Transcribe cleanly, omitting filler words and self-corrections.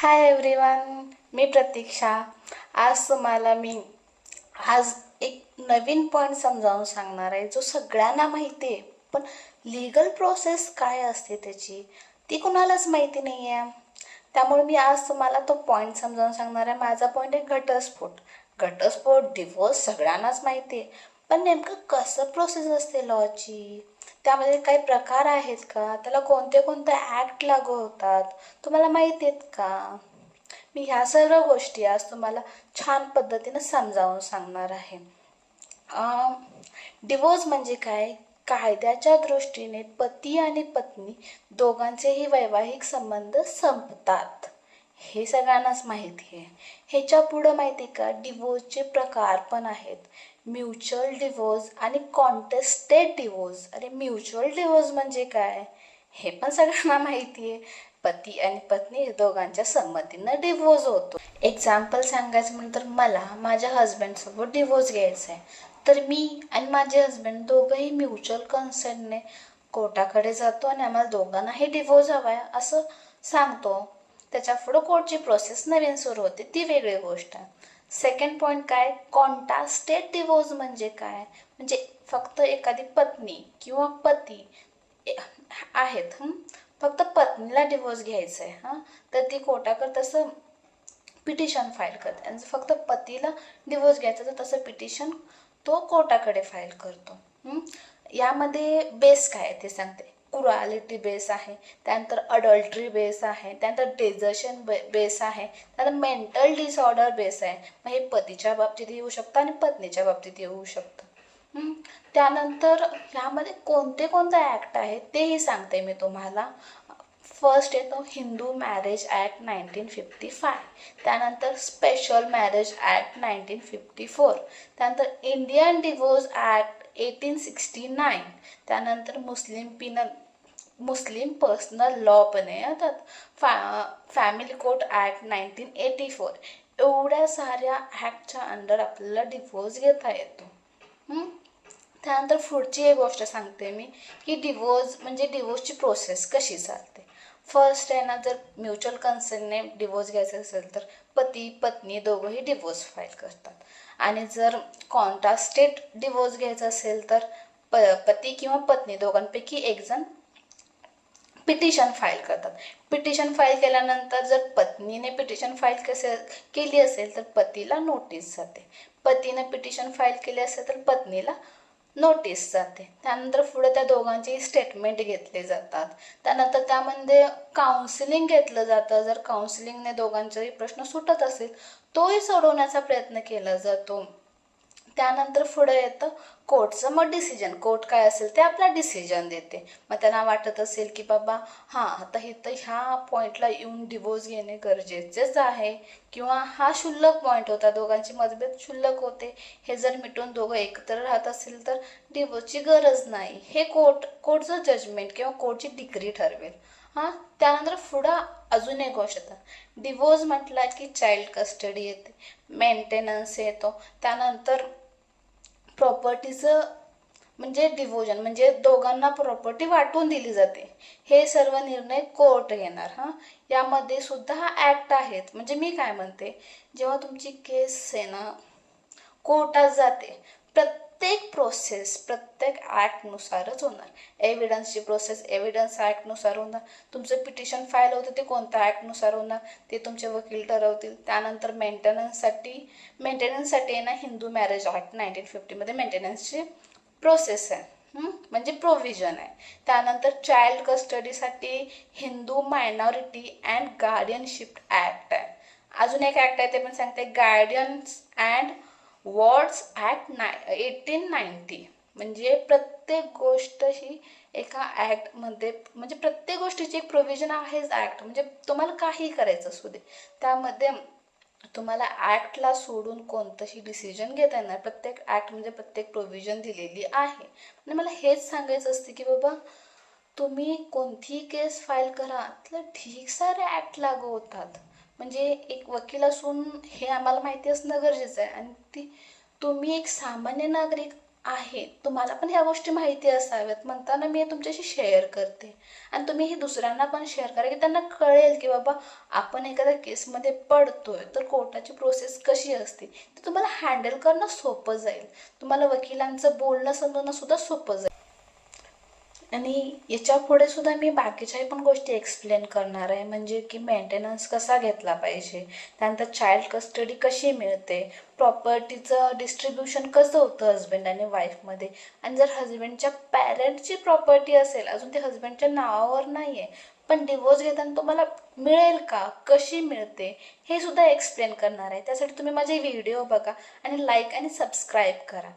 Hi everyone, मी प्रतीक्षा. आज तुम्हाला मी आज एक नवीन पॉईंट समजावून सांगणार आहे जो सगळ्यांना माहिती आहे, पण लीगल प्रोसेस काय असते त्याची ती कुणालाच माहिती नाही आहे. त्यामुळे मी आज तुम्हाला तो पॉईंट समजावून सांगणार आहे. माझा पॉईंट आहे घटस्फोट. घटस्फोट, डिवोर्स सगळ्यांनाच माहिती आहे, पण नेमकं कसं प्रोसेस असते लॉची, त्यामध्ये काही प्रकार आहेत का, त्याला कोणते कोणते ॲक्ट लागू होतात, तुम्हाला माहिती आहेत का? मी ह्या सर्व गोष्टी आज तुम्हाला छान पद्धतीने समजावून सांगणार आहे. डिवोर्स म्हणजे काय? कायद्याच्या दृष्टीने पती आणि पत्नी दोघांचेही वैवाहिक संबंध संपतात, हे सगळ्यांनाच माहिती आहे. ह्याच्या पुढं माहिती का, डिवोर्सचे प्रकार पण आहेत. म्युच्युअल डिवोर्स आणि कॉन्टेस्टेड डिवोर्स. अरे म्युच्युअल डिवोर्स म्हणजे काय हे पण सगळ्यांना माहिती आहे. पती आणि पत्नी दोघांच्या संमतीनं डिवोर्स होतो. एक्झाम्पल सांगायचं म्हणलं तर मला माझ्या हस्बंडसोबत डिवोर्स घ्यायचा आहे, तर मी आणि माझे हस्बंड दोघंही म्युच्युअल कन्सेंटने कोर्टाकडे जातो आणि आम्हाला दोघांनाही डिवोर्स हवा आहे असं सांगतो. त्याच्या पुढं कोर्टची प्रोसेस नवीन सुरू होते, ती वेगळी गोष्ट आहे. सेकंड पॉईंट काय, कॉन्ट्रास्टेड डिवोर्स म्हणजे काय? म्हणजे फक्त एखादी पत्नी किंवा पती आहेत, फक्त पत्नीला डिवोर्स घ्यायचा आहे तर ती कोर्टाकडे तसं पिटिशन फाईल करते. आणि फक्त पतीला डिवोर्स घ्यायचा तर तसं पिटिशन तो कोर्टाकडे फाईल करतो. यामध्ये बेस काय आहे ते सांगते. क्रुएलिटी बेस आहे, त्यानंतर अडल्ट्री बेस आहे, त्यानंतर डेझर्शन बेस आहे, त्यानंतर मेंटल डिसऑर्डर बेस आहे. मग हे पतीच्या बाबतीत येऊ शकतं आणि पत्नीच्या बाबतीत येऊ शकतं. त्यानंतर ह्यामध्ये कोणते कोणते ॲक्ट आहेत तेही सांगते मी तुम्हाला. फर्स्ट येतो हिंदू मॅरेज ॲक्ट 1955, त्यानंतर स्पेशल मॅरेज ॲक्ट 1954, त्यानंतर इंडियन डिवोर्स ॲक्ट 1869, त्यानंतर मुस्लिम पर्सनल लॉ पण येतात, फॅमिली कोर्ट ॲक्ट 1984. एवढ्या साऱ्या ॲक्टच्या अंडर आपल्याला डिवोर्स घेता येतो. त्यानंतर पुढची एक गोष्ट सांगते मी की डिवोर्स म्हणजे डिवोर्सची प्रोसेस कशी चालते. फर्स्ट आहे ना, जर म्युच्युअल कन्सेंटने डिवोर्स घ्यायचा असेल तर पती पत्नी दोघंही डिवोर्स फाईल करतात. आणि जर कॉन्ट्रास्टेड डिवोर्स घ्यायचा असेल तर पती किंवा पत्नी दोघांपैकी एक जण पिटिशन फाईल करतात. पिटिशन फाईल केल्यानंतर जर पत्नीने पिटिशन फाईल केली असेल तर पतीला नोटीस जाते. पतीने पिटिशन फाईल केली असेल तर पत्नीला नोटीस जाते. त्यानंतर पुढे त्या दोघांची स्टेटमेंट घेतले जातात. त्यानंतर त्यामध्ये काउन्सिलिंग घेतलं जातं. जर काउन्सिलिंगने दोघांचाही प्रश्न सुटत असेल तोही सोडवण्याचा प्रयत्न केला जातो. त्यानंतर पुढे येतं कोर्टचं. मग डिसिजन, कोर्ट काय असेल ते आपला डिसिजन देते. मग त्यांना वाटत असेल की बाबा आता इथं ह्या पॉईंटला येऊन डिवोर्स घेणे गरजेचेच आहे, किंवा हा क्षुल्लक पॉईंट होता, दोघांचे मतभेद क्षुल्लक होते, हे जर मिटून दोघं एकत्र राहत असेल तर डिवोर्सची गरज नाही, हे कोर्टचं जजमेंट किंवा कोर्टची डिग्री ठरवेल. त्यानंतर पुढं अजून एक गोष्ट येतं. डिवोर्स म्हटला की चाइल्ड कस्टडी येते, मेंटेनन्स येतो, त्यानंतर प्रॉपर्टीचं म्हणजे डिव्होजन म्हणजे दोघांना प्रॉपर्टी वाटून दिली जाते. हे सर्व निर्णय कोर्ट घेणार. यामध्ये सुद्धा ॲक्ट आहेत. म्हणजे मी काय म्हणते, जेव्हा तुमची केस आहे ना कोर्टात जाते, प्रत्येक प्रोसेस प्रत्येक ॲक्टनुसारच होणार. एव्हिडन्सची प्रोसेस एव्हिडन्स ॲक्टनुसार होणार. तुमचं पिटिशन फाईल होतं ते कोणत्या ॲक्टनुसार होणार ते तुमचे वकील ठरवतील. त्यानंतर मेंटेनन्ससाठी ना हिंदू मॅरेज ॲक्ट 1950 मेंटेनन्सची प्रोसेस आहे, म्हणजे प्रोव्हिजन आहे. त्यानंतर चाइल्ड कस्टडीसाठी Hindu minority and guardianship act आहे. अजून एक ॲक्ट आहे ते पण सांगते, गार्डियन्स अँड वॉर्ड्स ॲक्ट 1890. म्हणजे प्रत्येक गोष्ट ही एका ॲक्टमध्ये, म्हणजे प्रत्येक गोष्टीची एक प्रोव्हिजन आहेच ॲक्ट. म्हणजे तुम्हाला काही करायचं असू दे त्यामध्ये तुम्हाला ॲक्टला सोडून कोणतंही डिसिजन घेता येणार. प्रत्येक ॲक्ट म्हणजे प्रत्येक प्रोव्हिजन दिलेली आहे. म्हणजे मला हेच सांगायचं असते की बाबा तुम्ही कोणतीही केस फाईल करा, तर ठीक सारे ॲक्ट लागू होतात. म्हणजे एक वकील असून हे आम्हाला माहिती असणं गरजेचं आहे. आणि तुम्ही एक सामान्य नागरिक आहे, तुम्हाला पण ह्या गोष्टी माहिती असाव्यात म्हणताना मी हे तुमच्याशी शेअर करते. आणि तुम्ही हे दुसऱ्यांना पण शेअर करा की त्यांना कळेल की बाबा आपण एखाद्या केसमध्ये पडतोय तर कोर्टाची प्रोसेस कशी असते, ते तुम्हाला हँडल करणं सोपं जाईल. तुम्हाला वकिलांचं बोलणं समजणं सुद्धा सोपं जाईल. आणि याच्या पुढे सुद्धा मी बाकीच्याही पण गोष्टी एक्सप्लेन करणार आहे, म्हणजे की मेंटेनन्स कसा घेतला पाहिजे, त्यानंतर चाइल्ड कस्टडी कशी मिळते, प्रॉपर्टीचं डिस्ट्रीब्युशन कसं होतं हजबंड आणि वाईफमध्ये, आणि जर हजबंडच्या पॅरेंटची प्रॉपर्टी असेल, अजून ते हजबंडच्या नावावर नाही आहे, पण डिवोर्स घेताना तुम्हाला मिळेल का, कशी मिळते, हे सुद्धा एक्सप्लेन करणार आहे. त्यासाठी तुम्ही माझे व्हिडिओ बघा आणि लाईक आणि सबस्क्राईब करा.